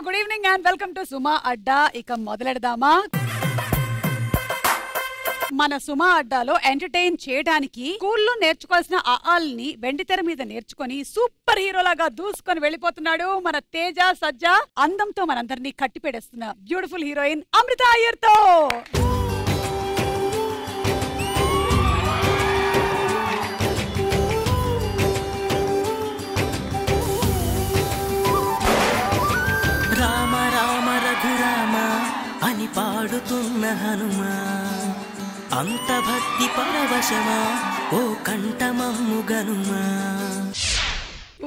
Good evening and welcome to Suma Adda. ఇక మొదలెడదామా? మన సుమా అడ్డాలో ఎంటర్టైన్ చేయడానికి స్కూల్లో నేర్చుకోవాల్సిన ఆల్ని వెండితెర మీద నేర్చుకొని సూపర్ హీరోలాగా దూసుకొని వెళ్ళిపోతున్నాడు మన తేజ సజ్జా. అందంతో మనందరినీ కట్టిపెడేస్తున్న బ్యూటిఫుల్ హీరోయిన్ అమృత అయ్యర్తో. రామ రామ రఘురామ అని పాడుతున్న హనుమా, అంత భక్తి పరవశమా ఓ కంఠమమ్ము గనుమా.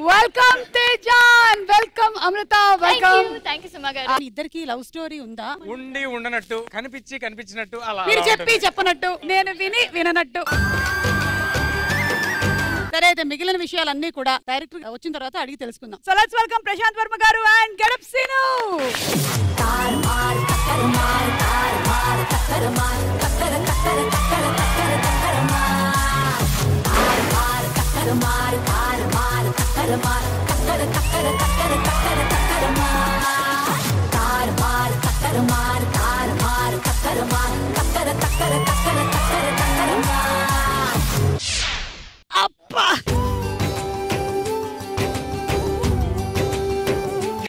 వెల్కమ్ తేజ, వెల్కమ్ అమృత, వెల్కమ్. థాంక్యూ సుమా గారు. ఇద్దరికి లవ్ స్టోరీ ఉందా? ఉండి ఉండనట్టు, కనిపించినట్టు అలా. మీరు చెప్పి చెప్పనట్టు, నేను విని విననట్టు. సరే అయితే మిగిలిన విషయాలన్నీ కూడా డైరెక్టర్ వచ్చిన తర్వాత అడిగి తెలుసుకుందాం. So let's welcome Prashant Varma garu and getup scene.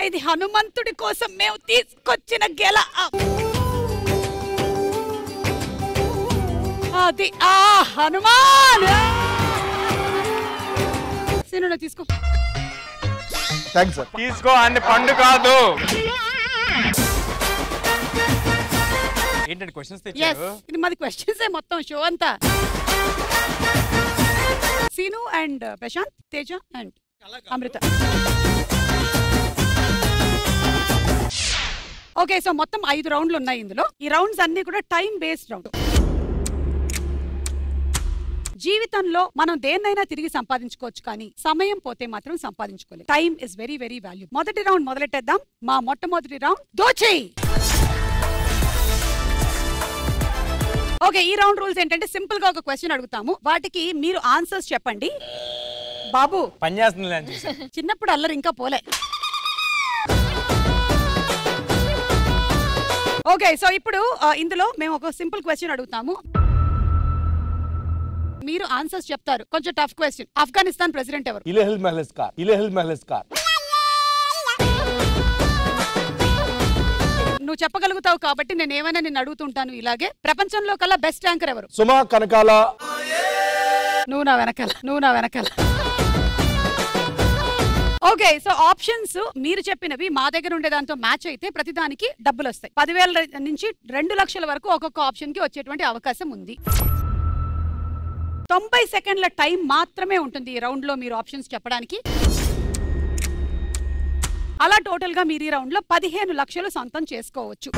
ఇది హనుమంతుడి కోసం మేము తీసుకొచ్చిన గెల. అది ఆ హనుమాన్. సీను తీసుకో. Thanks sir. తీసుకో, అన్ని పండు కాదు. ఏంటంటే క్వశ్చన్స్ తెచ్చారు? ఇది మాది క్వశ్చన్స్ మొత్తం షో అంతా. Seenu and Prashant, Teja and Amrutha. Okay, so మొత్తం 5 రౌండ్లు ఉన్నాయి ఇందులో. ఈ రౌండ్స్ అన్ని కూడా టైం బేస్డ్ రౌండ్. జీవితంలో మనం దేన్నైనా తిరిగి సంపాదించుకోవచ్చు, కానీ సమయం పోతే మాత్రం సంపాదించుకోలేదు. Time is very very valuable. మొదటి రౌండ్ మొదలెట్టేద్దాం. మా మొట్టమొదటి రౌండ్ దోచేయి. ఓకే, ఈ రౌండ్ రూల్స్ ఏంటంటే సింపుల్ గా ఒక క్వశ్చన్ అడుగుతాము, వాటికి మీరు ఆన్సర్స్ చెప్పండి. బాబు పని చేస్తుంది. చిన్నప్పుడు అల్లరి ఇంకా పోలే. ఓకే, సో ఇప్పుడు ఇందులో మేము ఒక సింపుల్ క్వశ్చన్ అడుగుతాము, మీరు ఆన్సర్స్ చెప్తారు. కొంచెం టఫ్ క్వశ్చన్. ఆఫ్ఘనిస్తాన్ ప్రెసిడెంట్ ఎవరు? ఇలెహిల్ మెహ్లెస్కార్. నువ్వు చెప్పగలుగుతావు కాబట్టి నేను ఏమైనా నిన్ను అడుగుతుంటాను ఇలాగే. ప్రపంచంలో కల్లా బెస్ట్ యాంకర్ ఎవరు? సుమా కనకాల. నువ్వు నా వెనకాల. ఓకే, సో ఆప్షన్స్ మీరు చెప్పినవి మా దగ్గర ఉండే దాంతో మ్యాచ్ అయితే ప్రతిదానికి డబ్బులు వస్తాయి. 10,000 నుంచి 2 లక్షల వరకు ఒక్కొక్క ఆప్షన్ కి వచ్చేటువంటి అవకాశం ఉంది. 90 సెకండ్ల టైం మాత్రమే ఉంటుంది ఈ రౌండ్ లో మీరు ఆప్షన్స్ చెప్పడానికి. అలా టోటల్ గా మీరు ఈ రౌండ్ లో 15 లక్షలు సొంతం చేసుకోవచ్చు.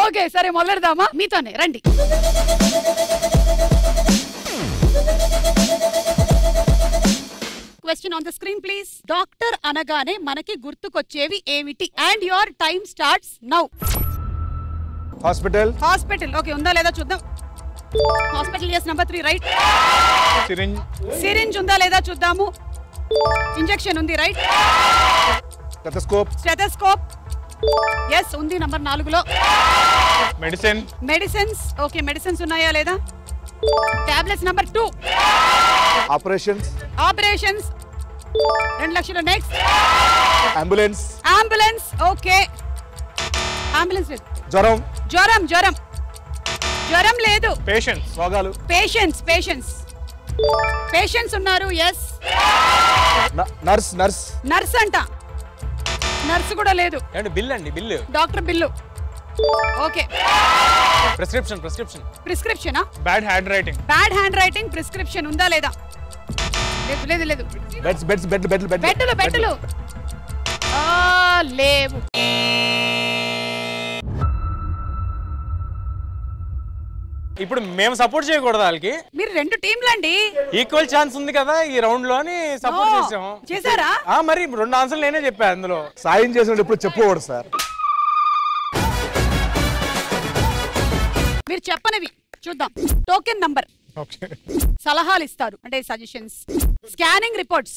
ఓకే, సరే మొదలెడదామా? మీతోనే రండి. Question on the screen please. Doctor అనగానే మనకి గుర్తుకొచ్చేవి ఏమిటి? And your time starts now. Hospital. Okay, ఉందా లేదా చూద్దాం. Hospital, yes, number 3 right. Syringe ఉందా లేదా చూద్దాము. ఇంజెక్షన్ ఉంది, రైట్. స్టెథోస్కోప్ yes ఉంది నంబర్ 4లో. మెడిసిన్స్ ఓకే, మెడిసిన్స్ ఉన్నాయా లేదా. Tablets number 2. ఆపరేషన్స్ 2 లక్షలు. Next ambulance okay. అంబులెన్స్ లేదు. జ్వరం లేదు. పేషెంట్స్ ఉన్నారు, ఎస్. నర్స్ అంట. నర్స్ కూడా లేదు. Bill. Doctor bill. Okay. Prescription. Bad hand writing. Prescription ఉందా లేదా. లేదు. బెడ్లు లేవు. ఇప్పుడు మేము సపోర్ట్ చేయకూడదు వాళ్ళకి. మీరు 2 టీంలండి. ఈక్వల్ ఛాన్స్ ఉంది కదా ఈ రౌండ్ లో అని సపోర్ట్ చేసాము. చేశారా? మరి 2 ఆన్సర్లు నేనే చెప్పా. అందులో సాయం చేసినప్పుడు ఎప్పుడు చెప్పకూడదు సార్. మీరు చెప్పనివి చూద్దాం. టోకెన్ నంబర్, సలహాలు ఇస్తారు అంటే సజెషన్స్, స్కానింగ్ రిపోర్ట్స్,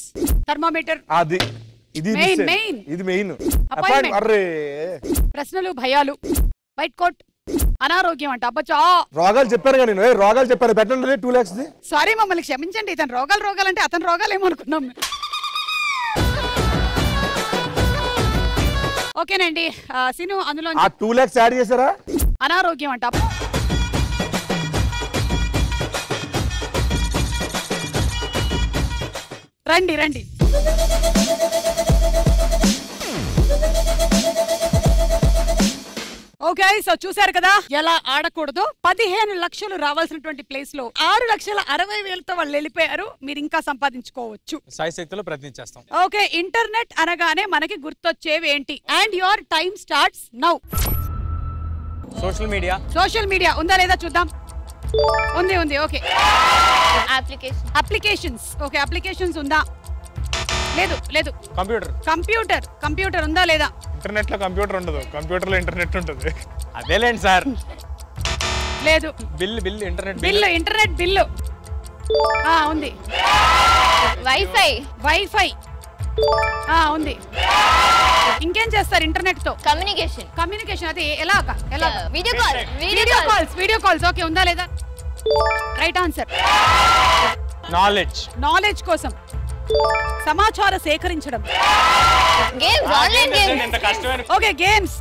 థర్మోమీటర్, అది ఇది మెయిన్ miss మెయిన్ ఇది మెయిన్. Appointment. అర్రే ప్రశ్నలు భయాలు వైట్ కోట్ అనారోగ్యం అంట అబ్బచ్చా. రోగాలు చెప్పారు కానీ నేను రోగాలు చెప్పారు పెట్టండి 2 lakhs ది. సారీ మమ్మల్ని క్షమించండి, ఇతను రోగాలు అంటే అతని రోగాలు ఏమనుకున్నాం. ఓకేనండి సిను అందులో ఆ 2 lakhs యాడ్ చేశారా? అనారోగ్యం అంట. రండి రండి. ఓకే సో చూసారు కదా ఎలా ఆడకూడదు. 15 లక్షలు రావాల్సినటువంటి ప్లేస్ లో 6,60,000తో వాళ్ళు వెళ్ళిపోయారు. మీరు ఇంకా సంపాదించుకోవచ్చు. సాయి శక్తిలో ప్రయత్నించేస్తాం. ఓకే ఇంటర్నెట్ అనగానే మనకి గుర్తొచ్చేవి ఏంటి? And your time starts now. Social media. Social media ఉందా లేదా చూద్దాం. ఉంది ఓకే. అప్లికేషన్స్ ఓకే అప్లికేషన్స్ ఉందా? లేదు. కంప్యూటర్ ఉందా లేదా? ఇంటర్నెట్ లో కంప్యూటర్ ఉండదు, కంప్యూటర్ లో ఇంటర్నెట్ ఉంటుంది. అదేలేండి సార్. లేదు. బిల్ ఇంటర్నెట్ ఇంటర్నెట్ బిల్లు ఉంది. వైఫై ఉంది. ఇంకేం చేస్తారు ఇంటర్నెట్ తో? కమ్యూనికేషన్ అది ఎలాగా వీడియో కాల్స్ ఓకే ఉందా లేదా? Right answer. నాలెడ్జ్ కోసం సమాచార సేకరించడం. ఓకే గేమ్స్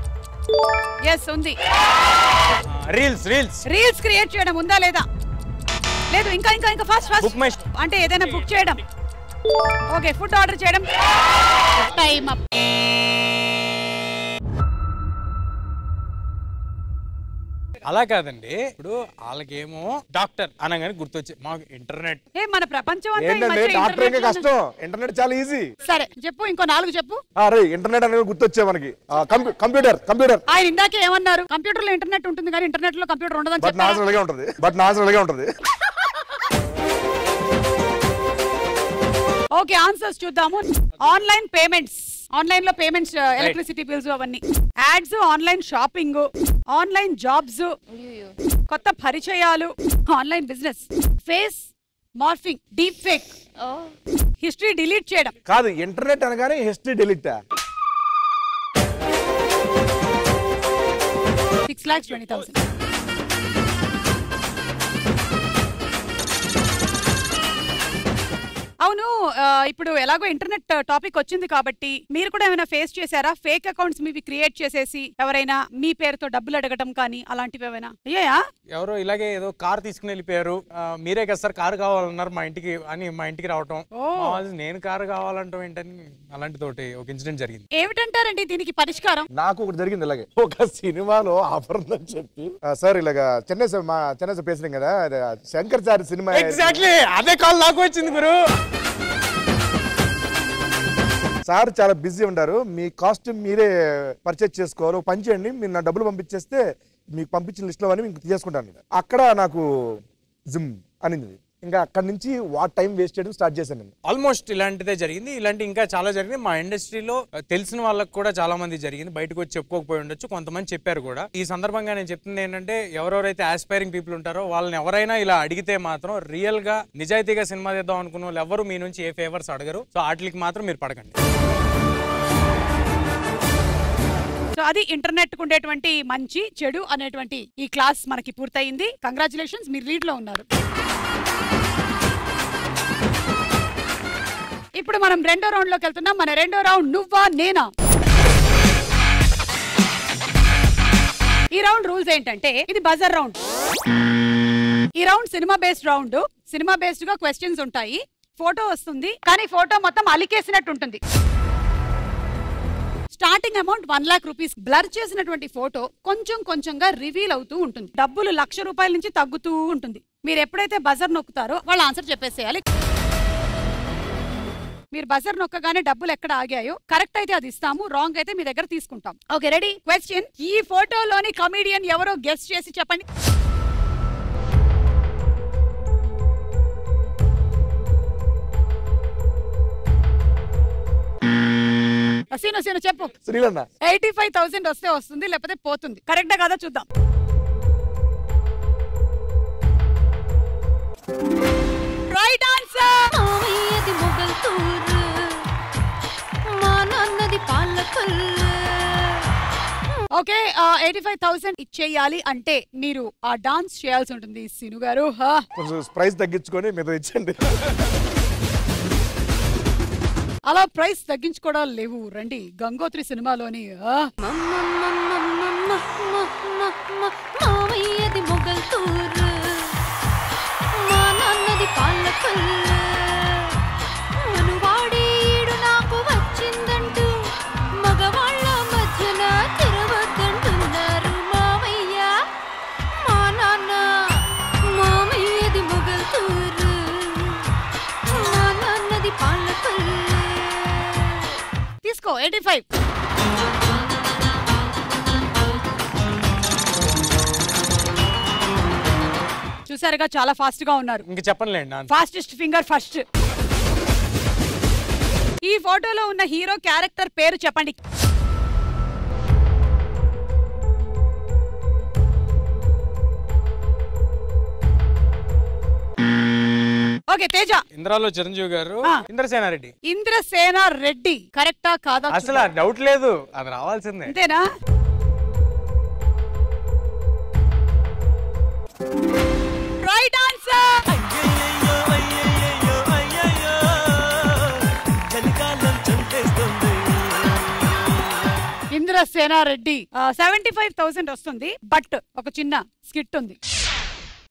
ఎస్ ఉంది. రీల్స్ క్రియేట్ చేయడం ఉందా లేదా? లేదు. ఇంకా ఫాస్ట్ అంటే ఏదైనా బుక్ చేయడం. ఓకే ఫుడ్ ఆర్డర్ చేయడం. Time up. అలా కాదండి, ఇప్పుడు వాళ్ళకేమో డాక్టర్ అనగానే గుర్తొచ్చి మాకు ఇంటర్నెట్. మన ప్రపంచం డాక్టర్ ఇంకా కష్టం, ఇంటర్నెట్ చాలా ఈజీ. సరే చెప్పు, ఇంకో 4 చెప్పు. అరే ఇంటర్నెట్ అనేది గుర్తొచ్చే మనకి. కంప్యూటర్. ఆయన ఇందాకే ఏమన్నారు? కంప్యూటర్ లో ఇంటర్నెట్ ఉంటుంది కానీ ఇంటర్నెట్ లో కంప్యూటర్ ఉండదని బట్ నాచురల్ గా ఉంటది. ఓకే ఆన్సర్స్ చూద్దాము. ఆన్లైన్ పేమెంట్స్, ఆన్లైన్ లో పేమెంట్స్, ఎలక్ట్రిసిటీ బిల్స్ అవన్నీ. Ads, online shopping, online jobs, కొత్త పరిచయాలు, online business, face morphing, deep fake, history delete చేయడం. కాదు ఇంటర్నెట్ అనగానే హిస్టరీ డిలీట్. 6,20,000. అవును ఇప్పుడు ఎలాగో ఇంటర్నెట్ టాపిక్ వచ్చింది కాబట్టి మీరు కూడా ఏమైనా ఫేస్ చేశారా? ఫేక్ అకౌంట్స్ మీవి క్రియేట్ చేసేసి ఎవరైనా మీ పేరుతో డబ్బులు అడగటం కానీ అలాంటివి ఏమైనా అయ్యాయా? ఎవరో ఇలాగే ఏదో కార్ తీసుకుని వెళ్ళిపోయారు. మీరే కదా సార్ కారు కావాలన్నారు మా ఇంటికి రావటం. నేను కారు కావాలంటాం ఏంటని అలాంటితోటి ఒక ఇన్సిడెంట్ జరిగింది. ఏమిటంటారండి దీనికి పరిష్కారం? నాకు ఒకటి జరిగింది ఇలాగే. ఒక సినిమాలో ఆఫర్ ఉందని చెప్పి సార్ ఇలాగా చెన్నై పేసిన కదా శంకర్ సార్ సినిమా. ఎగ్జాక్ట్లీ అదే కాల్ నాకు వచ్చింది గురు. సార్ చాలా బిజీ ఉంటారు, మీ కాస్ట్యూమ్ మీరే పర్చేజ్ చేసుకోవాలి, పని చేయండి, మీరు నా డబ్బులు పంపించేస్తే మీకు పంపించిన లిస్ట్లో అని మీకు తీసుకుంటాను. అక్కడ నాకు జిమ్ అనింది. ఇంకా అక్కడి నుంచి టైం వేస్ట్ చేయడం స్టార్ట్ చేశాను. ఆల్మోస్ట్ ఇలాంటిదే జరిగింది. ఇలాంటి ఇంకా చాలా జరిగింది మా ఇండస్ట్రీలో. తెలిసిన వాళ్ళకి కూడా చాలా మంది జరిగింది. బయటకు వచ్చి చెప్పుకోకపోయి ఉండొచ్చు, కొంతమంది చెప్పారు కూడా. ఈ సందర్భంగా నేను చెప్తుంది ఏంటంటే ఎవరెవరైతే ఆస్పైరింగ్ పీపుల్ ఉంటారో వాళ్ళని ఎవరైనా ఇలా అడిగితే మాత్రం రియల్ గా నిజాయితీగా సినిమా చేద్దాం అనుకున్న వాళ్ళు ఎవరు మీ నుంచి ఏ ఫేవర్స్ అడగరు. సో వాటికి మాత్రం మీరు పడకండి. సో అది ఇంటర్నెట్ కు ఉండేటువంటి మంచి చెడు అనేటువంటి ఈ క్లాస్ మనకి పూర్తయింది. కంగ్రాచులేషన్స్, మీరు లీడ్ లో ఉన్నారు. ఇప్పుడు మనం రెండో రౌండ్ లోకి వెళ్తున్నాం. మన రెండో రౌండ్ నువ్వా నేనా. ఈ రౌండ్ రూల్స్ ఏంటంటే ఇది బజర్ రౌండ్. ఈ round cinema based round. Cinema based గా క్వశ్చన్స్ ఉంటాయి. ఫోటో వస్తుంది కానీ ఫోటో మొత్తం అలికేసినట్టు ఉంటుంది. Starting amount 1 lakh rupees. Blur చేసినటువంటి ఫోటో కొంచెం కొంచెంగా రివీల్ అవుతూ ఉంటుంది. డబ్బులు 1,00,000 రూపాయల నుంచి తగ్గుతూ ఉంటుంది. మీరు ఎప్పుడైతే బజర్ నొక్కుతారో వాళ్ళ ఆన్సర్ చెప్పేసేయాలి. మీరు బజర్ నొక్కగానే డబ్బులు ఎక్కడ ఆగాయో కరెక్ట్ అయితే అది ఇస్తాము, రాంగ్ అయితే మీ దగ్గర తీసుకుంటాం. Okay ready? క్వశ్చన్, ఈ ఫోటోలోని కమీడియన్ ఎవరో గెస్ చేసి చెప్పండి. సీను చెప్పు. 85,000 వస్తే వస్తుంది, లేకపోతే పోతుంది. కరెక్టా కదా చూద్దాం. Right answer. అన్నది పాలకొల్లు. ఓకే 85,000 ఇచ్చేయాలి అంటే మీరు ఆ డాన్స్ చేయాల్సి ఉంటుంది సీను గారు. కొంచెం ప్రైస్ తగ్గించుకొని మీద ఇచ్చండి. అలా ప్రైస్ తగ్గించుకోవడాలు లేవు. రండి గంగోత్రి సినిమాలోని మావయ్యది మొగల్తూరు, మా నాన్నది పాలకొల్లు. మనువాడేడు నాకు వచ్చిందంటూ మగవాళ్ళ మధ్యన తిరగొద్దంటున్నారు. మావయ్య మా నాన్న, మావయ్యది మొగల్తూరు, మా నాన్నది పాలకొల్లు. తీసుకో 85. చూసారుగా చాలా ఫాస్ట్ గా ఉన్నారు. ఇంక చెప్పనులేండి. Fastest finger first. ఈ ఫోటోలో ఉన్న హీరో క్యారెక్టర్ పేరు చెప్పండి. ఓకే తేజ. ఇంద్రాలో చిరంజీవి గారు, ఇంద్రసేనారెడ్డి. ఇంద్రసేన రెడ్డి కరెక్టా కాదా? అసలు డౌట్ లేదు, అది రావాల్సిందే. అంతేనా? Right answer. ఇంద్రసేన రెడ్డి. 75,000 వస్తుంది. బట్ ఒక చిన్న స్కిట్ ఉంది.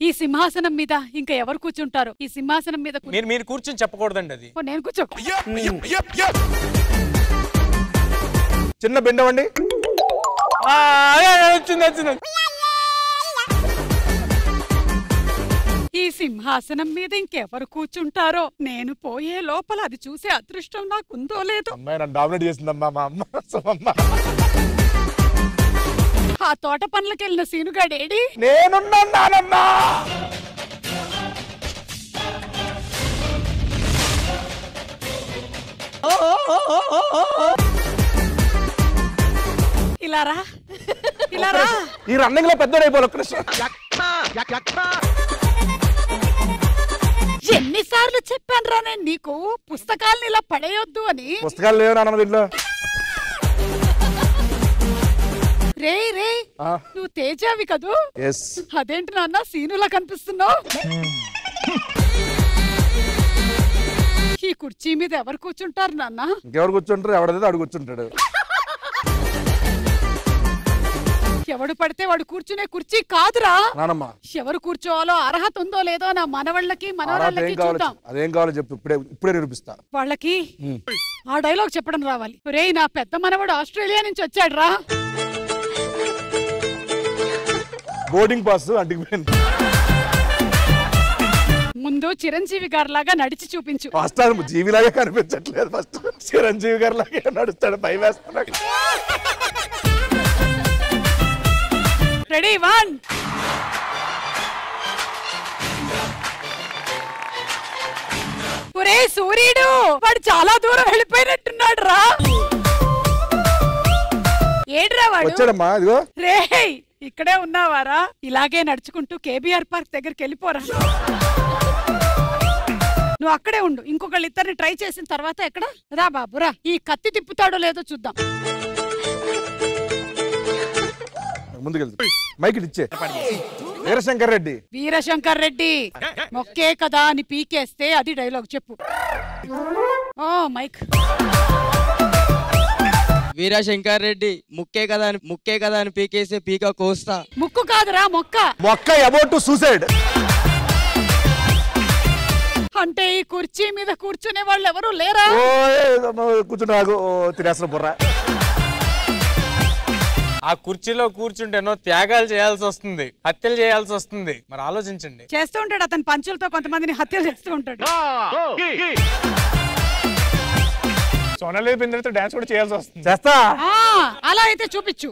ఈ సింహాసనం మీద ఇంకా ఎవరు కూర్చుంటారు? ఈ సింహాసనం మీద మీరు కూర్చొని చెప్పకూడదండి అది. నేను కూర్చో. చిన్న బెండవండి. ఈ సింహాసనం మీద ఇంకెవరు కూర్చుంటారో నేను పోయే లోపల అది చూసే అదృష్టం నాకుందో లేదో. అమ్మాయి నన్ను డామినేట్ చేసిందమ్మా మా అమ్మ. ఆ తోట పనులకెళ్ళిన సీనుగాడేడి? నేనున్నానమ్మా. ఇలారా ఇలారా. ఈ రన్నింగ్ లో పెద్దోడైపోవాలి. ఎన్నిసార్లు చెప్పాను రా నేను నీకు పుస్తకాలను ఇలా పడేయొద్దు అని. పుస్తకాలు లేవు నాన్న దీంట్లో. రే రే నువ్వు తేజావి కదూ? అదేంటి నాన్న సీనులా కనిపిస్తున్నావు? ఈ కుర్చీ మీద ఎవరు కూర్చుంటారు నాన్న? ఇంకెవరు కూర్చుంటారు? ఎవడైతే అడు కూర్చుంటాడు. ఎవడు పడితే వాడు కూర్చునే కుర్చీ కాదురా నానమ్మా. ఎవరు కూర్చోవాలో అర్హత ఉందో లేదో నా మనవళ్ళకి మనవరాళ్ళకి చూద్దాం. అదేం కావాలో చెప్పు, ఇప్పుడే నిరూపిస్తా. వాళ్ళకి ఆ డైలాగ్ చెప్పడం రావాలి. రేయ్ నా పెద్ద మనవడు ఆస్ట్రేలియా నుంచి వచ్చాడు రా. బోర్డింగ్ పాస్ అంటికి ముందు చిరంజీవి గారి లాగా నడిచి చూపించు. ఫస్ట్ జీవిలాగా కనిపించట్లేదు. ఫస్ట్ చిరంజీవి గారి లాగా నడుస్తాడు. భయం వేస్తున్నాడు. రెడీ 1. ఒరే సూర్యుడు వాడు చాలా దూరం వెళ్ళిపోయినట్టున్నాడు రా. ఏడ్రా వాడు? వచ్చాడమ్మా ఇదిగో. రేయ్ ఇక్కడే ఉన్నావారా? ఇలాగే నడుచుకుంటూ కేబీఆర్ పార్క్ దగ్గరికి వెళ్ళిపోరా. నువ్వు అక్కడే ఉండు. ఇంకొకళ్ళు ఇద్దరిని ట్రై చేసిన తర్వాత ఎక్కడ రా బాబు రా. ఈ కత్తి తిప్పుతాడో లేదో చూద్దాం. ముందుకెళ్తా. మైక్ ఇచ్చే. వీరశంకర్ రెడ్డి. వీరశంకర్ రెడ్డి మొక్కే కదా అని పీకేస్తే అది డైలాగ్ చెప్పు. ఓ మైక్. వీరశంకర్ రెడ్డి ముక్కే కదా అని పీకేస్తే పీక కోస్తా. ముక్కు కాదురా మొక్క. మొక్క అబౌట్ టు సూసైడ్. అంటే ఈ కుర్చీ మీద కూర్చునే వాళ్ళు ఎవరు లేరా? కూర్చున్నాగు తినేసిన బుర్ర. ఆ కుర్చీలో కూర్చుంటే ఎన్నో త్యాగాలు చేయాల్సి వస్తుంది, హత్యలు చేయాల్సి వస్తుంది. మరి ఆలోచించండి. చేస్తూ ఉంటాడు అతని పంచులతో కొంతమందిని హత్యలు చేస్తూ ఉంటాడు. సోనాలి బింద్రతో డాన్స్ కూడా చేయాల్సి వస్తుంది. చేస్తా. అలా అయితే చూపించు.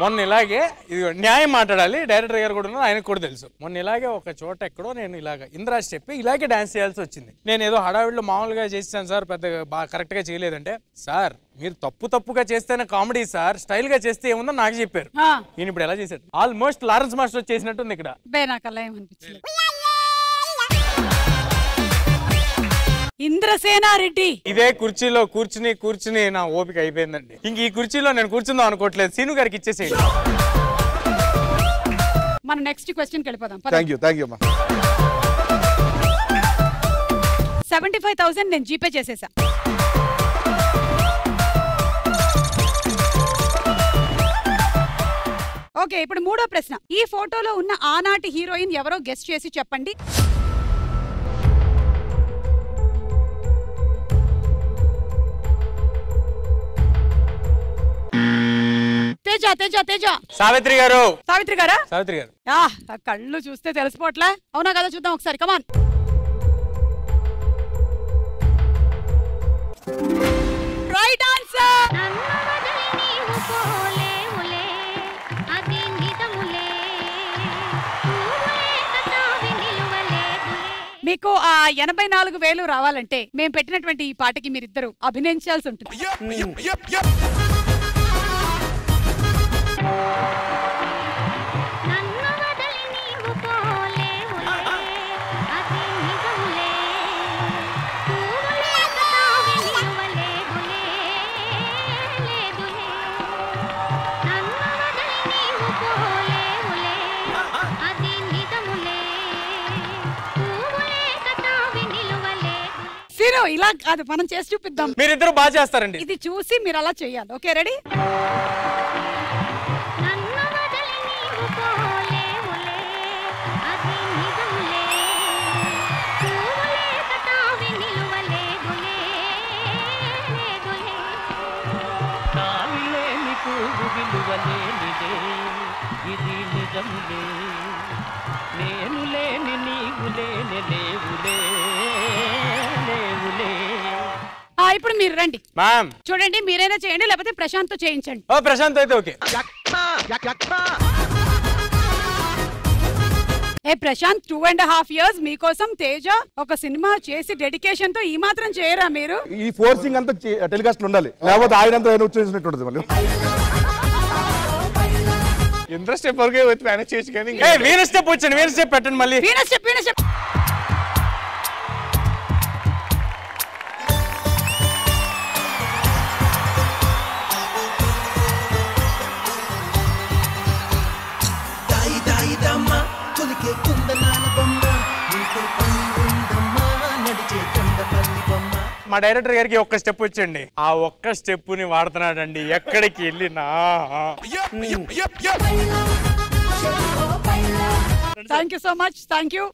మొన్న ఇలాగే ఇది న్యాయం మాట్లాడాలి, డైరెక్టర్ గారు కూడా ఉన్నారు, ఆయనకు కూడా తెలుసు. మొన్న ఇలాగే ఒక చోట ఎక్కడో నేను ఇలాగ ఇంద్రాజ్ చెప్పి ఇలాగే డాన్స్ చేయాల్సి వచ్చింది. నేను ఏదో హడావిడిలో మామూలుగా చేసాను సార్, పెద్దగా బాగా కరెక్ట్ గా చేయలేదంటే, సార్ మీరు తప్పుగా చేస్తేనే కామెడీ సార్, స్టైల్ గా చేస్తే ఏముందో నాకు చెప్పారు. నేను ఇప్పుడు ఎలా చేశాడు, ఆల్మోస్ట్ లారెన్స్ మాస్టర్ చేసినట్టుంది ఇక్కడ. నాకు అలా ఏమనిపించలేదు. ఇంద్రసేనారెడ్డి ఇదే కుర్చీలో కూర్చుని నా ఓపిక అయిపోయిందండి. ఇంక ఈ కుర్చీలో నేను కూర్చుందాం అనుకోవట్లేదు, సీను గారికి ఇచ్చేసేయండి. మనం నెక్స్ట్ క్వశ్చన్కి వెళ్ళిపోదాం. థాంక్యూ అమ్మా. 75,000 నేను జీపే చేసేసా. ఓకే, ఇప్పుడు మూడో ప్రశ్న. ఈ ఫోటోలో ఉన్న ఆనాటి హీరోయిన్ ఎవరో గెస్ట్ చేసి చెప్పండి. తేజ. సావిత్రి గారు. సావిత్రి గారా? సావిత్రి గారు. కళ్ళు చూస్తే తెలిసిపోట్లే. అవునా కదా, చూద్దాం ఒకసారి. కమాన్. Right answer. మీకు ఆ 84,000 రావాలంటే మేము పెట్టినటువంటి ఈ పాటకి మీరిద్దరు అభినయించాల్సి ఉంటుంది. ఇలా కాదు, మనం చేసి చూపిద్దాం. మీరిద్దరు బాగా చేస్తారండి. ఇది చూసి మీరు అలా చేయాలి. Okay, ready? ఇప్పుడు మీరు రండి. చూడండి, మీరైనా చేయండి లేకపోతే ప్రశాంత్ తో చేయించండి. ప్రశాంత్ అయితే ఓకే. ప్రశాంత్ 2.5 years మీకోసం తేజ ఒక సినిమా చేసి డెడికేషన్ తో ఈ మాత్రం చేయరా మీరు? ఈ ఫోర్సింగ్ అంతా టెలికాస్ట్ ఉండాలి, లేకపోతే ఆయన వచ్చేసినట్టు మళ్ళీ. ఇంద్ర స్టెప్ వరకే మేనేజ్ చేసి కానీ వీణ స్టెప్ వచ్చండి, వీణ స్టెప్ పెట్టండి మళ్ళీ. వీణ స్టెప్. మా డైరెక్టర్ గారికి ఒక్క స్టెప్ వచ్చండి, ఆ ఒక్క స్టెప్ ని వాడుతున్నాడండి ఎక్కడికి వెళ్ళినా. Thank you so much. Thank you.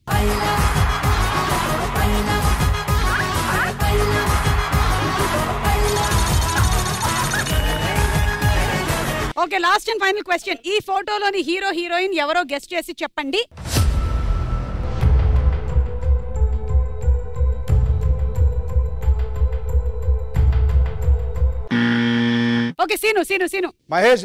Okay, last and final question. ఈ ఫోటోలోని హీరో హీరోయిన్ ఎవరో గెస్ట్ చేసి చెప్పండి. Okay, Seenu. Mahesh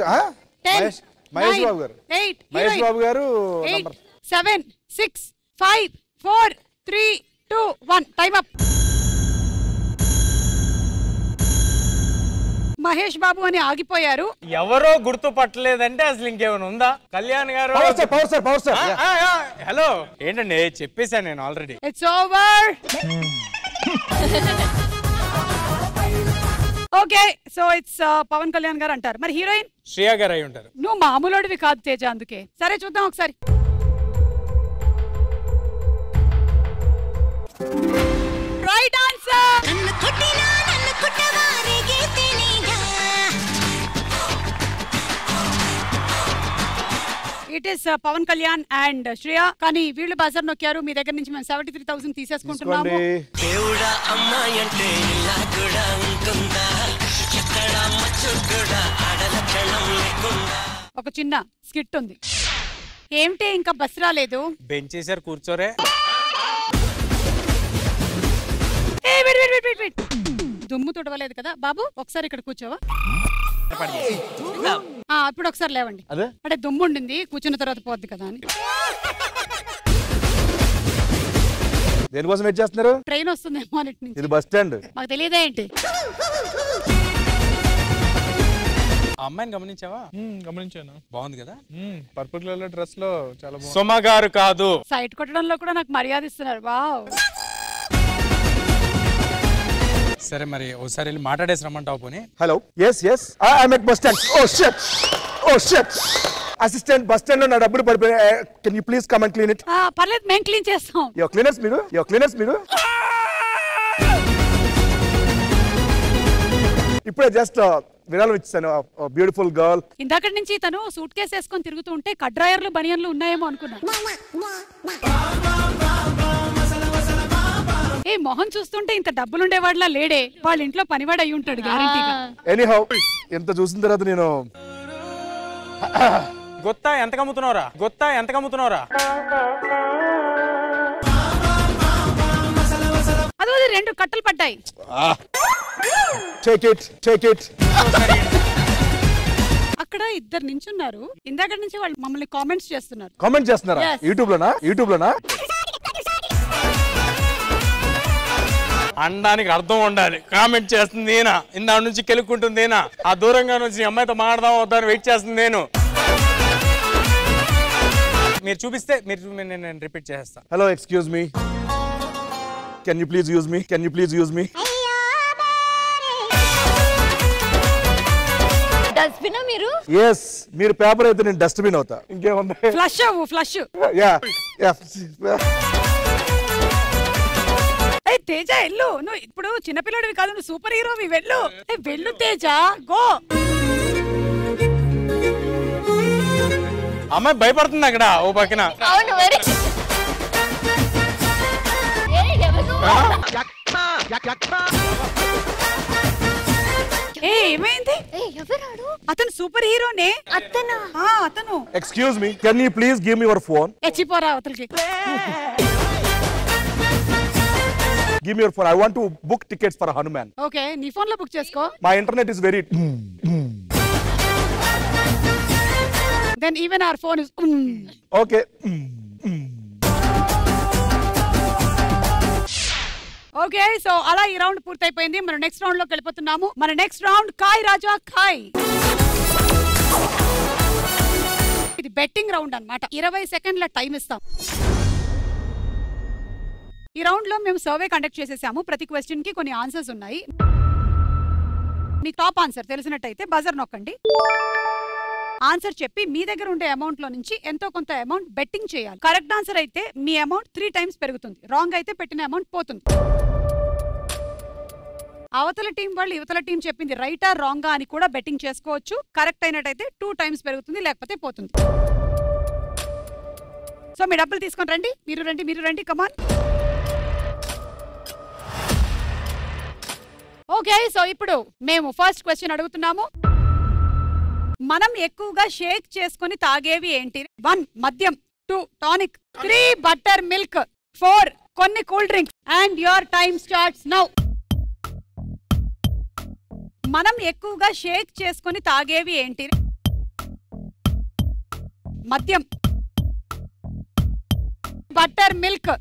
10 Mahesh Babu garu. 8 Mahesh Babu garu. 8 7 6 5 4 3 2 1 time up. Mahesh Babu అని ఆగిపోయారు. ఎవరో గుర్తుపట్టలేదంటే అసలు ఇంకేమైనా ఉందా? కళ్యాణ్ గారు. Power sir. హలో, ఏంటండి చెప్పేశాను నేను already. It's over. Okay, so it's Pawan Kalyan garu అంటారు. మరి హీరోయిన్ శ్రియా గారు అయి ఉంటారు. నువ్వు మామూలుడివి కాదు తేజ, అందుకే. సరే, చూద్దాం ఒకసారి. Right answer. It is Pavan Kalyan and Shreya. కానీ వీళ్ళు బజార్ నొక్కారు. మీ దగ్గర నుంచి మేము 73,000 తీసేసుకుంటున్నాము. ఒక చిన్న స్కిట్ ఉంది. ఏమిటి ఇంకా బస్ రాలేదు? బెంచ్ చేశారు, కూర్చోరే. దుమ్ము తుడవలేదు కదా బాబు, ఒకసారి ఇక్కడ కూర్చోవా? ఇప్పుడు ఒకసారి లేవండి. అదే అంటే దుమ్ము ఉండింది, కూర్చున్న తర్వాత పోద్ది కదా అని. దేనికోసం వెయిట్ చేస్తున్నారు? ట్రైన్ వస్తుందేమో అన్నిటి నుంచి. ఇది బస్ స్టాండ్. మాకు తెలియదే ఏంటి. అమ్మాయిని గమనించావా? గమనించాను. బాగుంది కదా, పర్పుల్ కలర్ డ్రెస్ లో చాలా బాగుంది. సుమ గారు కాదు, సైట్ కొట్టడంలో కూడా నాకు మర్యాద ఇస్తున్నారు. వావ్. సరే మరి ఒకసారి వెళ్ళి మాట్లాడేసి రమ్మంటావు పోనీ. Hello, yes I'm at bus stand. Oh shit assistant, bus stand లో నా డబ్బులు పడిపోయాయి. Can you please come and clean it? పర్లేదు, మేము క్లీన్ చేస్తాం. యువర్ క్లీనర్స్ మీరు ఇప్పుడే జస్ట్ విరాళం ఇచ్చాను. Beautiful girl. ఇందాక నుంచి తను సూట్ కేసు వేసుకొని తిరుగుతూ ఉంటే కడ్రాయర్లు బనియన్లు ఉన్నాయేమో అనుకున్నా. ఏ మొహం చూస్తుంటే ఇంత డబ్బులుండేవాడిలా లేడే. వాళ్ళ ఇంట్లో పనివాడు అయి ఉంటాడు గ్యారంటీగా. ఎనీహౌ, ఎంత చూసిన తర్వాత నేను గొత్తా ఎంత కమ్ముతున్నావురా? అదో 2 కట్టలు పడ్డాయి. Take it. అక్కడ ఇద్దరు నించున్నారు. ఇందాక నుంచి వాళ్ళు మమ్మల్ని కామెంట్స్ చేస్తున్నారు. కామెంట్ చేస్తున్నారా? Yes. యూట్యూబ్ లోనా? అనడానికి అర్థం ఉండాలి. కామెంట్ చేస్తుంది నేనా, ఇందా నుంచి కెలుక్కుంటుంది నేనా, ఆ దూరంగా నుంచి అమ్మాయితో మాట్లాడదాం వద్దని వెయిట్ చేస్తుంది నేను. మీరు చూపిస్తే నేను రిపీట్ చేస్తా. Hello, excuse me, can you please use me? Dustbin మీరు? ఎస్, మీరు పేపర్ అయితే నేను డస్ట్బిన్ అవుతా. ఇంకేముంది? ఫ్లష్. యా. తేజ వెళ్ళు, నువ్వు ఇప్పుడు చిన్నపిల్లడివి కాదు, నువ్వు సూపర్ హీరోవి. వెళ్ళు తేజ, గో. అమ్మాయి భయపడుతుంది అక్కడ ఓ పక్కన. అవును మరి. ఏమైంది? ఎవరాడు? అతను సూపర్ హీరోనే. అతను. Excuse me, can you please give me your phone? ఎచ్చిపోరా అవతలకి. Give me your phone. I want to book tickets for Hanuman. Okay, నీ ఫోన్ లో బుక్ చేసుకో. My internet is very. Then even our phone is. Okay. Okay, so అలా ఈ round పూర్తయిపోయింది. మనం next round లోకి వెళ్ళిపోతున్నాము. మన నెక్స్ట్ రౌండ్ కాయ్ రాజా కాయ్. ఇది బెట్టింగ్ రౌండ్ అన్నమాట. 20 సెకండ్ల టైం ఇస్తాం. ఈ రౌండ్ లో మేము సర్వే కండక్ట్ చేసేసాము. ప్రతి క్వశ్చన్ కి కొన్ని ఆన్సర్స్ ఉన్నాయి. మీ టాప్ ఆన్సర్ తెలిసినట్టయితే బజర్ నొక్కండి. ఆన్సర్ చెప్పి మీ దగ్గర ఉండే అమౌంట్ లో నుంచి ఎంతో కొంత అమౌంట్ బెట్టింగ్ చేయాలి. కరెక్ట్ ఆన్సర్ అయితే మీ అమౌంట్ 3 టైమ్స్ పెరుగుతుంది. రాంగ్ అయితే పెట్టిన అమౌంట్ పోతుంది. అవతల టీం వాళ్ళు యువతల టీం చెప్పింది రైటా రాంగా అని కూడా బెట్టింగ్ చేసుకోవచ్చు. కరెక్ట్ అయినట్టయితే 2 టైమ్స్ పెరుగుతుంది, లేకపోతే పోతుంది. సో మీ డబ్బులు తీసుకొని రండి. మీరు రండి కమాన్. ఓకే, సో ఇప్పుడు మేము ఫస్ట్ క్వశ్చన్ అడుగుతున్నాము. మనం ఎక్కువగా షేక్ చేసుకుని తాగేవి ఏంటి? 1 మద్యం, 2 టానిక్, 3 బటర్ మిల్క్, 4 కొన్ని cool drinks. And your time starts now. మనం ఎక్కువగా షేక్ చేసుకుని తాగేవి ఏంటి? మద్యం, butter milk.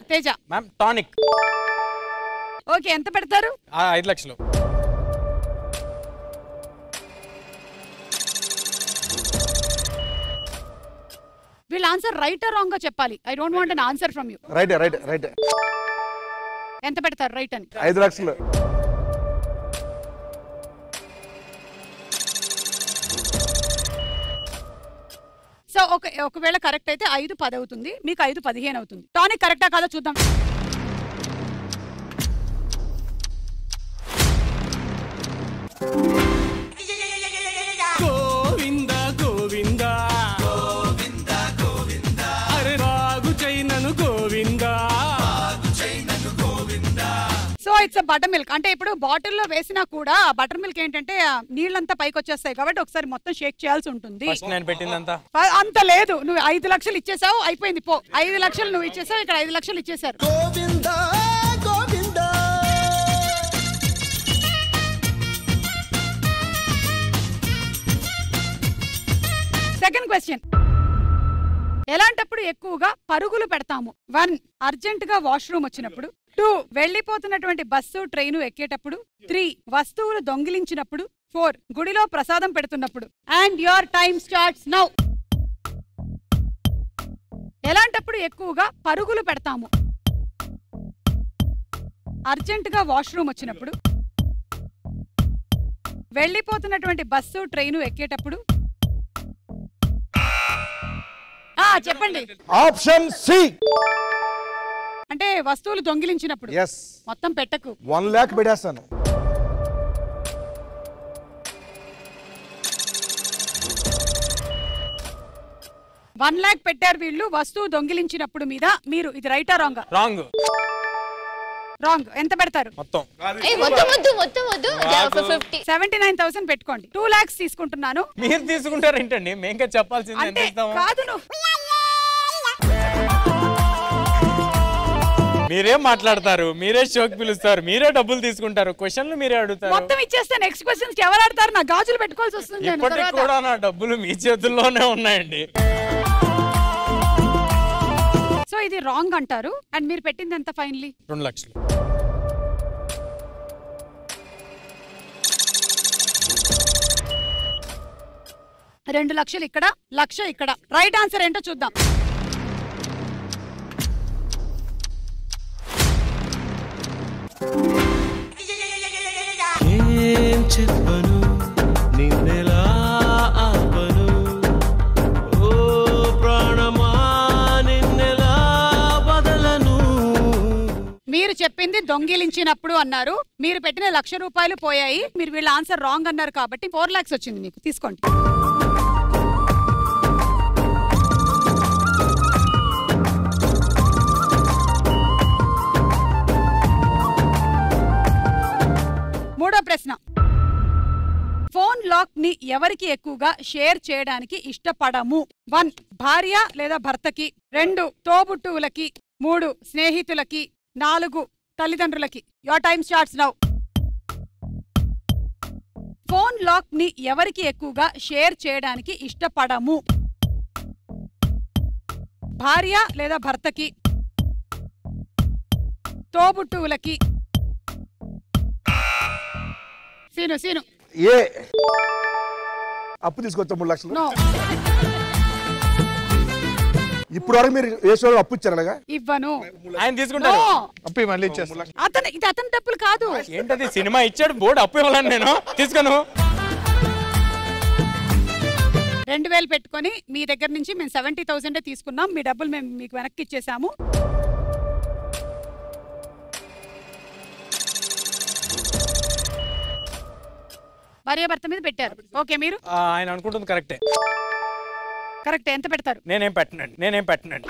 Teja ma'am tonic. Okay, ఎంత పెడతారు? 5 లక్షలు. వీళ్ళ ఆన్సర్ రైట్ ఆర్ రాంగ్ గా చెప్పాలి. I don't want an answer from you. Right. ఎంత పెడతారు రైట్ అని? 5 లక్షలు. సో ఒకవేళ కరెక్ట్ అయితే 5 10 అవుతుంది, మీకు 5 15 అవుతుంది. టానిక్ కరెక్టా కాదో చూద్దాం. So it's butter milk. అంటే ఇప్పుడు బాటిల్లో వేసినా కూడా బటర్ మిల్క్ ఏంటంటే నీళ్ళంతా పైకి వచ్చేస్తాయి కాబట్టి ఒకసారి మొత్తం షేక్ చేయాల్సి ఉంటుంది. నేను పెట్టిందంతా అంత లేదు. నువ్వు 5 లక్షలు ఇచ్చేసావు, అయిపోయింది పో. 5 లక్షలు నువ్వు ఇచ్చేసావు, ఇక్కడ 5 లక్షలు ఇచ్చేసారు. Second question. ఎలాంటప్పుడు ఎక్కువగా పరుగులు పెడతాము? 1 అర్జెంట్ గా వాష్రూమ్ వచ్చినప్పుడు, 2 వెళ్లిపోతున్నటువంటి బస్సు ట్రైను ఎక్కేటప్పుడు, 3 వస్తువులు దొంగిలించినప్పుడు, 4 గుడిలో ప్రసాదం పెడుతున్నప్పుడు. And your time starts now. ఎలాంటప్పుడు ఎక్కువగా పరుగులు పెడతాము? అర్జెంట్ గా వాష్రూమ్ వచ్చినప్పుడు, వెళ్లిపోతున్నటువంటి బస్సు ట్రైను ఎక్కేటప్పుడు. చెప్పండి. Option C. అంటే వస్తువులు దొంగిలించినప్పుడు. yes. మొత్తం పెట్టకు. 1 lakh పెట్టేస్తాను. $1 lakh పెట్టారు వీళ్ళు వస్తువు దొంగిలించినప్పుడు మీద. మీరు ఇది రైటా రాంగ్? రాంగ్. రాంగ్. ఎంత పెడతారు? మొత్తం 79,000 పెట్టుకోండి. 2 lakhs తీసుకుంటున్నాను. మీరు తీసుకుంటారు ఏంటండి? మేంకా చెప్పాల్సింది. అంటే కాదు, నువ్వు మీరేం మాట్లాడతారు? మీరే షోకి పిలుస్తారు, మీరే డబ్బులు తీసుకుంటారు, క్వశ్చన్లు మీరే అడుగుతారు. మొత్తం ఇచ్చేస్తే నెక్స్ట్ క్వశ్చన్స్ ఎవరు ఆడతారు? నా గాజులు పెట్టుకోవాల్సి వస్తుంది. ఇప్పటికి కూడా నా డబ్బులు మీ చేతుల్లోనే ఉన్నాయండి. సో ఇది రాంగ్ అంటారు. అండ్ మీరు పెట్టింది ఎంత ఫైనలీ? 2 లక్షలు. $2 లక్షలు ఇక్కడ, 1 లక్ష ఇక్కడ. రైట్ ఆన్సర్ ఏంటో చూద్దాం. ఏం చెప్పను నిన్నెలా ఆపను ఓ ప్రాణమా నిన్నెలా బదలను. మీరు చెప్పింది దొంగిలించినప్పుడు అన్నారు. మీరు పెట్టిన $1 లక్ష పోయాయి. మీరు వీళ్ళ ఆన్సర్ రాంగ్ అన్నారు కాబట్టి 4 lakhs వచ్చింది మీకు. తీసుకోండి. మూడో ప్రశ్న. ఫోన్ లాక్ ని ఎవరికి ఎక్కువగా షేర్ చేయడానికి ఇష్టపడము? 1 భార్య లేదా భర్తకి, 2 తోబుట్టువులకి, 3 స్నేహితులకి, 4 తల్లిదండ్రులకి. Your time starts now. Phone lock ని ఎవరికి ఎక్కువగా షేర్ చేయడానికి ఇష్టపడము? భార్య లేదా భర్తకి, తోబుట్టువులకి. సీను ఏ అప్పు తీసుకొచ్చా 3 లక్షలు. నో. ఇప్పుడు వరకు మీరు ఏ షోలో అప్పు ఇచ్చారనగా? ఇవ్వను. ఆయన తీసుకుంటారు. అప్పు మళ్ళీ ఇచ్చేస్తాను. ఇది అతని డబ్బులు కాదు. ఏంటది? సినిమా ఇచ్చాడు, బోర్డు అప్పు ఇవ్వాలని నేను తీసుకోను. 2000 పెట్టుకొని మీ దగ్గర నుంచి మేము 70,000 తీసుకున్నాం. మీ డబ్బులు మేము మీకు వెనక్కి ఇచ్చేసాము. భార్య భర్త మీద పెట్టారు. ఓకే, మీరు ఆయన అనుకుంటుంది కరెక్టే. కరెక్ట్. ఎంత పెడతారు? నేనేం పెట్టనండి.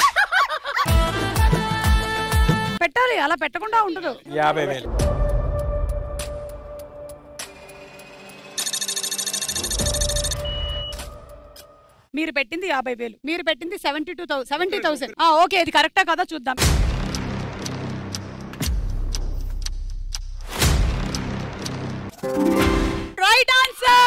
పెట్టాలి, అలా పెట్టకుండా ఉండదు. 50,000. మీరు పెట్టింది 50,000, మీరు పెట్టింది 70,000. ఓకే, ఇది కరెక్టా కదా చూద్దాం. Right answer.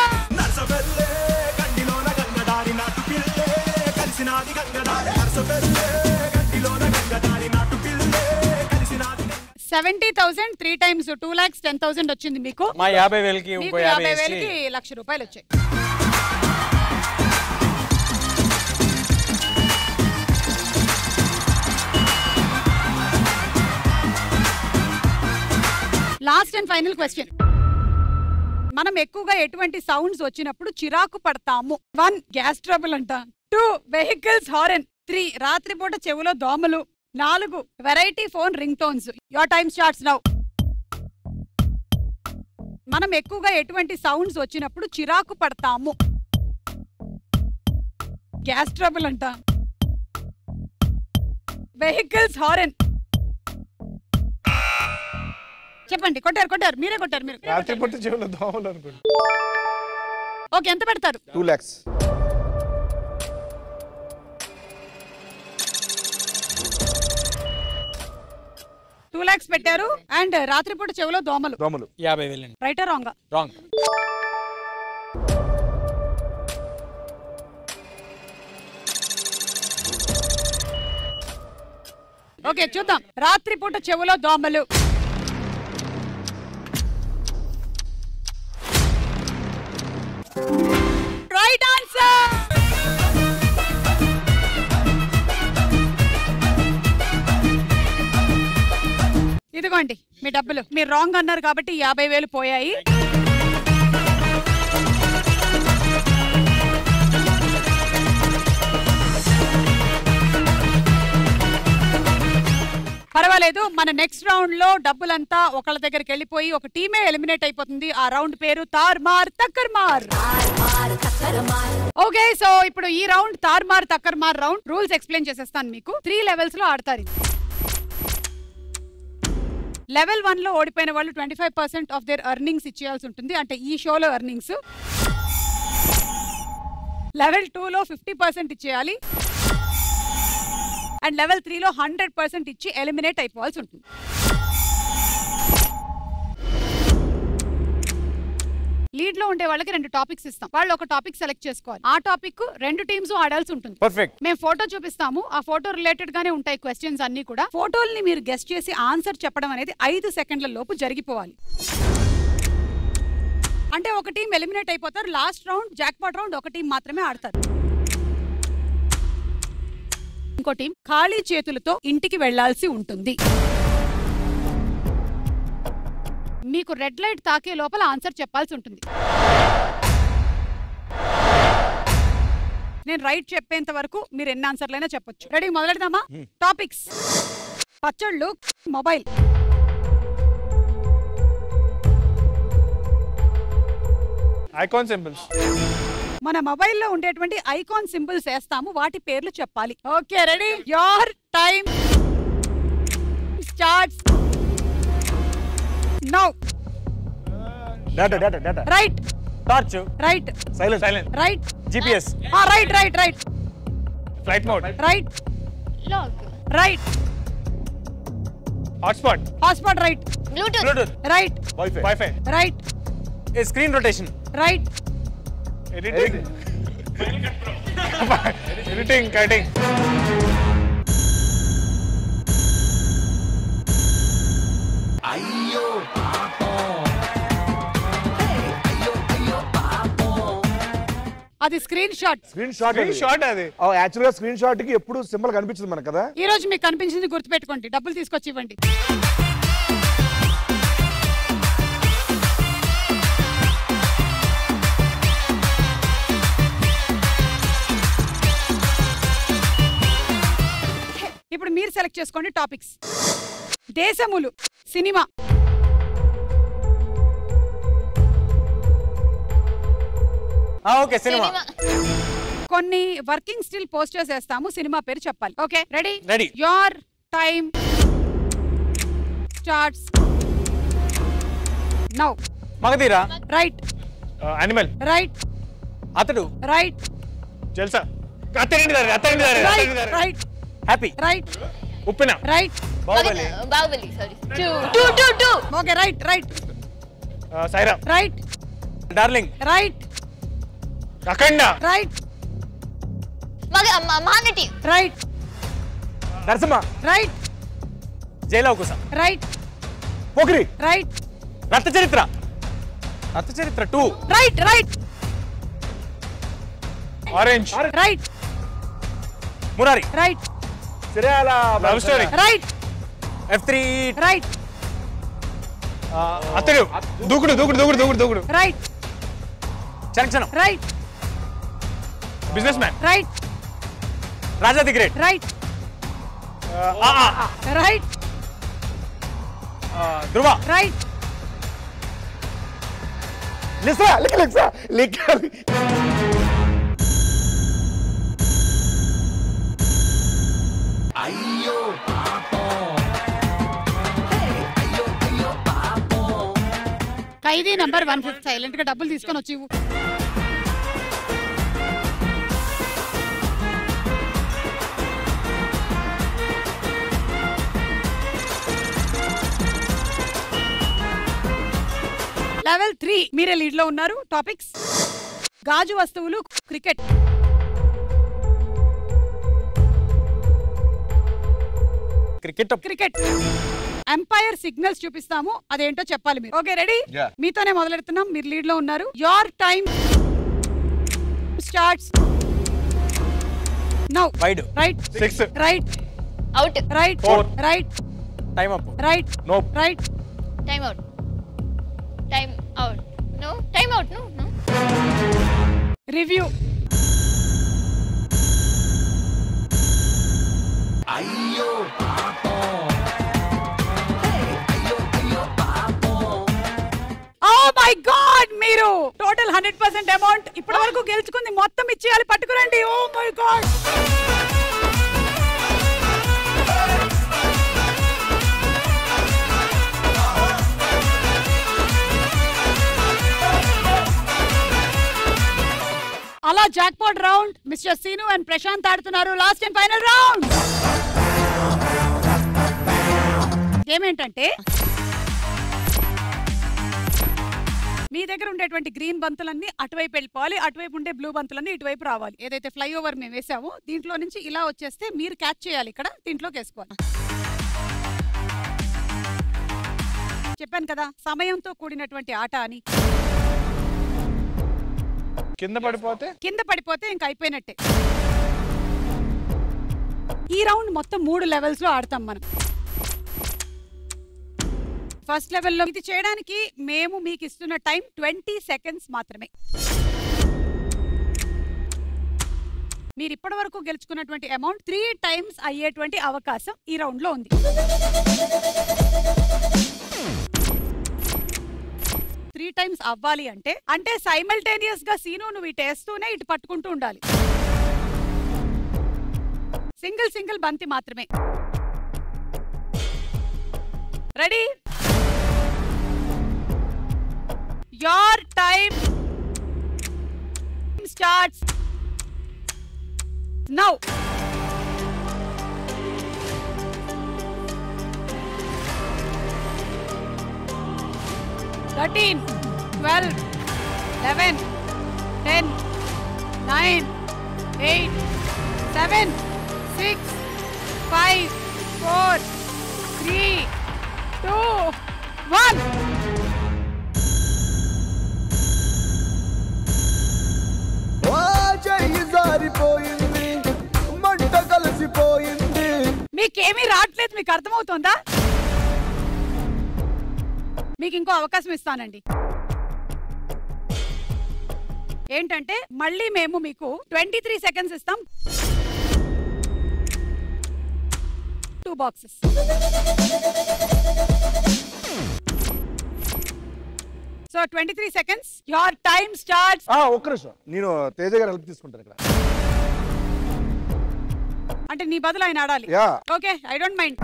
$70,000 3 times 2 lakhs 10,000 వచ్చింది మీకు. మా 50,000కి ఇంకో 50,000కి $1 లక్ష వచ్చాయి. Last and final question. మనం ఎక్కువగా ఎటువంటి సౌండ్స్ వచ్చినప్పుడు చిరాకు పడతాము? 1 గ్యాస్ ట్రబుల్ అంట, 2 వెహికల్స్ హారన్, 3 రాత్రిపూట చెవులో దోమలు, 4 variety phone ring tones. Your time starts now. మనం ఎక్కువగా ఎటువంటి సౌండ్స్ వచ్చినప్పుడు చిరాకు పడతాము? గ్యాస్ ట్రబుల్ అంట, వెహికల్స్ హారన్. చెప్పండి. కొట్టారు, మీరే కొట్టారు. మీరు రాత్రి పూట చెవులు దోమలు అనుకోండి. ఓకే, ఎంత పెడతారు? 2 lakhs. $2 lakhs పెట్టారు. అండ్ రాత్రిపూట చెవులో దోమలు. 50,000. రైటా రాంగా? రాంగ్. ఓకే చూద్దాం. రాత్రిపూట చెవులో దోమలు. Right answer. ఇదిగోండి మీ డబ్బులు. మీరు రాంగ్ అన్నారు కాబట్టి 50,000 పోయాయి. పర్వాలేదు, మన నెక్స్ట్ రౌండ్ లో డబ్బులంతా ఒకళ్ళ దగ్గరికి వెళ్ళిపోయి ఒక టీమే ఎలిమినేట్ అయిపోతుంది. ఆ రౌండ్ పేరు తార్మార్ తక్కర్మార్. ఓకే, సో ఇప్పుడు ఈ రౌండ్ తార్మార్ తక్కర్మార్ రౌండ్. రూల్స్ ఎక్స్ప్లెయిన్ చేసేస్తాను మీకు. 3 లెవెల్స్ లో ఆడతారు. లెవెల్ 1 లో ఓడిపోయిన వాళ్ళు 25% ఆఫ్ దేర్ ఎర్నింగ్స్ ఇచ్చేయాల్సి ఉంటుంది, అంటే ఈ షోలో ఎర్నింగ్స్. లెవెల్ 2 లో 50% ఇచ్చేయాలి. అండ్ లెవెల్ 3 లో 100% ఇచ్చి ఎలిమినేట్ అయిపోవాల్సి ఉంటుంది. లీడ్ లో ఉండే వాళ్ళకి 2 టాపిక్స్ ఇస్తాం. వాళ్ళు ఒక టాపిక్ సెలెక్ట్ చేసుకోవాలి. ఆ టాపిక్ 2 టీమ్స్ ఆడాల్సి ఉంటుంది. పర్ఫెక్ట్. మేము ఫోటో చూపిస్తాము. ఆ ఫోటో రిలేటెడ్ గానే ఉంటాయి క్వశ్చన్స్ అన్ని కూడా. ఫోటోల్ని మీరు గెస్ట్ చేసి ఆన్సర్ చెప్పడం అనేది 5 సెకండ్ల లోపు జరిగిపోవాలి. అంటే ఒక టీం ఎలిమినేట్ అయిపోతారు. లాస్ట్ రౌండ్ జాక్పాట్ రౌండ్ ఒక టీం మాత్రమే ఆడతారు. ఇంకో టీం ఖాళీ చేతులతో ఇంటికి వెళ్లాల్సి ఉంటుంది. మీకు రెడ్ లైట్ తాకే లోపల ఆన్సర్ చెప్పాల్సి ఉంటుంది. నేను రైట్ చెప్పేంత వరకు మీరు ఎన్ని ఆన్సర్లైనా చెప్పొచ్చు. రెడీ, మొదలెడదామా? టాపిక్స్: పచ్చళ్ళు, మొబైల్. Icon symbols. మన మొబైల్లో ఉండేటువంటి ఐకాన్ సింబల్స్ వేస్తాము, వాటి పేర్లు చెప్పాలి. Okay, ready? Your time starts now. Data data data. Right. Torch. Right. Silent silent. Right. GPS. Right right right. Flight mode. Right. Lock. Right. Hotspot. Hotspot. Right. Bluetooth. Right. Wifi. Right. Screen rotation. Right. Editing. Editing cutting. అది screenshot. Screenshot. Screenshot అది. Actual గా screenshot కి ఎప్పుడు symbol కనిపించదు మనకు కదా. ఈ రోజు మీకు కనిపించింది గుర్తుపెట్టుకోండి. డబ్బులు తీసుకొచ్చి ఇవ్వండి. ఇప్పుడు మీరు సెలెక్ట్ చేసుకోండి టాపిక్స్. దేశములు, సినిమా. ఓకే, సినిమా. కొన్ని వర్కింగ్ స్టిల్ పోస్టర్స్ వేస్తాము, సినిమా పేరు చెప్పాలి. Okay, ready? Ready. Your time starts now. Magadheera. Right. Animal. Right. Athadu. Right. Jalsa. Attarinti Dari. Attarinti Dari. Right. Right. Happy. Right. Uppena. Right. Baahubali. Baahubali. Sorry. 2. Okay, right. Right. Saira. Right. Darling. Right. Akhanda. Right. Mahanati. Right. Narasimha. Right. Jailavakusa. Right. Pokiri. Right. Rakta Charitra. Rakta Charitra 2. Right. Right. Orange. Right. Murari. Right. సిరియాల love story. Right. F3. Right. Athadu. Dookudu Dookudu Dookudu Dookudu Dookudu. Right. చంక్షణం. Right. Businessman. Right. Raja the great. Right. Right. Dhruva. Right. Lisa. Lisa. Khaidi number 150. Silent గా డబ్బులు తీసుకొని వచ్చి ఇవ్వు. Level 3 మీరే lead లో ఉన్నారు. టాపిక్స్: గాజు వస్తువులు, cricket. Cricket cricket umpire signals చూపిస్తాము, అదేంటో చెప్పాలి మీరు. Okay ready? Yeah. మీతోనే మొదలెడుతున్నాం, మీరు లీడ్ లో ఉన్నారు. Your time starts now. Wide right 6 right Out. Right 4 right time up right Nope. Right Time out. Time out. No. Time out. No. No. Review my god, మీరు total 100% amount ఇప్పటి వరకు గెలుచుకుంది మొత్తం ఇచ్చేయాలి, పట్టుకురండి. ఓ మై గాడ్, అలా jackpot round mister Seenu and Prashanth ఆడుతున్నారు. Last and final round. ఏమేంటంటే మీ దగ్గర ఉండేటువంటి గ్రీన్ బంతులన్నీ అటువైపు వెళ్ళిపోవాలి, అటువైపు ఉండే బ్లూ బంతులన్నీ ఇటువైపు రావాలి. ఏదైతే ఫ్లైఓవర్ మేము వేసామో దీంట్లో నుంచి ఇలా వచ్చేస్తే మీరు క్యాచ్ చేయాలి, ఇక్కడ దీంట్లోకి వేసుకోవాలి. చెప్పాను కదా సమయంతో కూడినటువంటి ఆట అని. కింద పడిపోతే ఇంకా అయిపోయినట్టే. ఈ రౌండ్ మొత్తం 3 లెవెల్స్ లో ఆడతాం మనం. ఫస్ట్ లెవెల్లో ఇది చేయడానికి మేము మీకు ఇస్తున్న టైం 20 సెకండ్స్ మాత్రమే. మీరు ఇప్పటి వరకు గెలుచుకున్నటువంటి అమౌంట్ 3 టైమ్స్ అయ్యేటువంటి అవకాశం ఈ రౌండ్ లో ఉంది. 3 టైమ్స్ అవ్వాలి అంటే సైమల్టేనియస్ గా సీను నువ్వు ఇటు వేస్తూనే ఇటు పట్టుకుంటూ ఉండాలి. సింగిల్ బంతి మాత్రమే. Ready? Your time starts now. Thirteen, 12, 11, 10, 9, 8, 7, 6, 5, 4, 3, 2, 1. మీకేమీ రావట్లేదు, మీకు అర్థమవుతుందా? మీకు ఇంకో అవకాశం ఇస్తానండి. ఏంటంటే మళ్ళీ మేము మీకు 23 సెకండ్స్ ఇస్తాం. 2 boxes. So 23 seconds. Your time starts. ఒక్క నిమిషం, నేను తేజ గారు హెల్ప్ తీసుకుంటాను ఇక్కడ. అంటే నీ బదులు ఆయన ఆడాలి. Okay, I don't mind.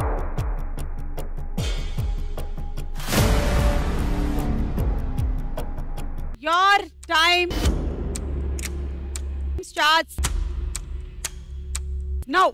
Your time starts now.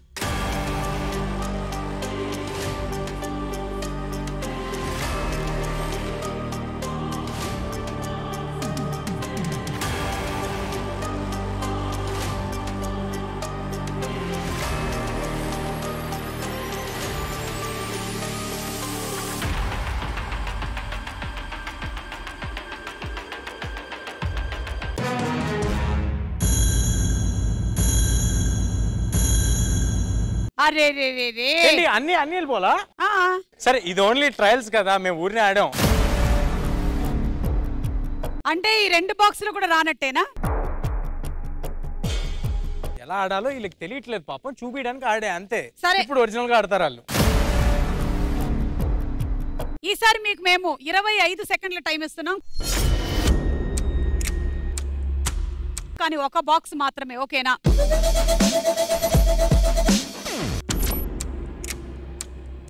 అరే రే రే రే, అన్ని వెళ్ళిపోలా? సరే, ఇది ఓన్లీ ట్రయల్స్ కదా, మేము ఊరినే ఆడాం. అంటే ఈ 2 బాక్సులు కూడా రానట్టేనా? ఎలా ఆడాలో వీళ్ళకి తెలియట్లేదు పాపం, చూపించడానికి ఆడే అంతే. సరే, ఇప్పుడు ఒరిజినల్ గా ఆడతారు వాళ్ళు. ఈసారి మీకు మేము 25 సెకండ్ల టైం ఇస్తున్నాం, కానీ 1 బాక్స్ మాత్రమే. ఓకేనా?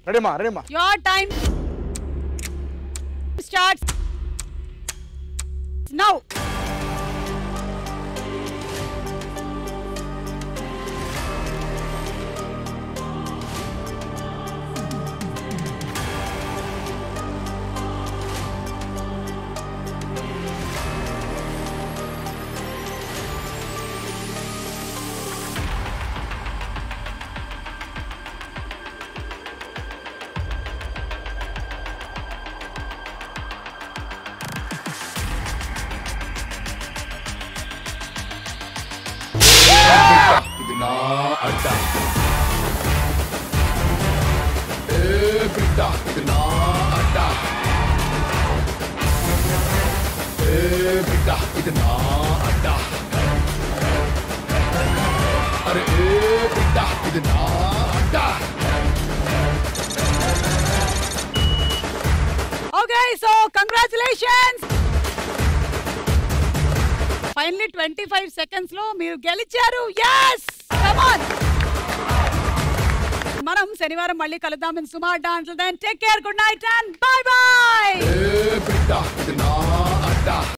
రెడీమా? Your time starts now. నా అడ్డా ఏ బిడ్డ ఇది నా అడ్డా ఏ బిడ్డ ఇది నా అడ్డా అరే ఏ బిడ్డ ఇది నా అడ్డా okay so congratulations finally 25 seconds లో మీరు గెలిచారు yes come on మనం శనివారం మళ్ళీ కలుద్దాం in Suma dance then take care good night and bye by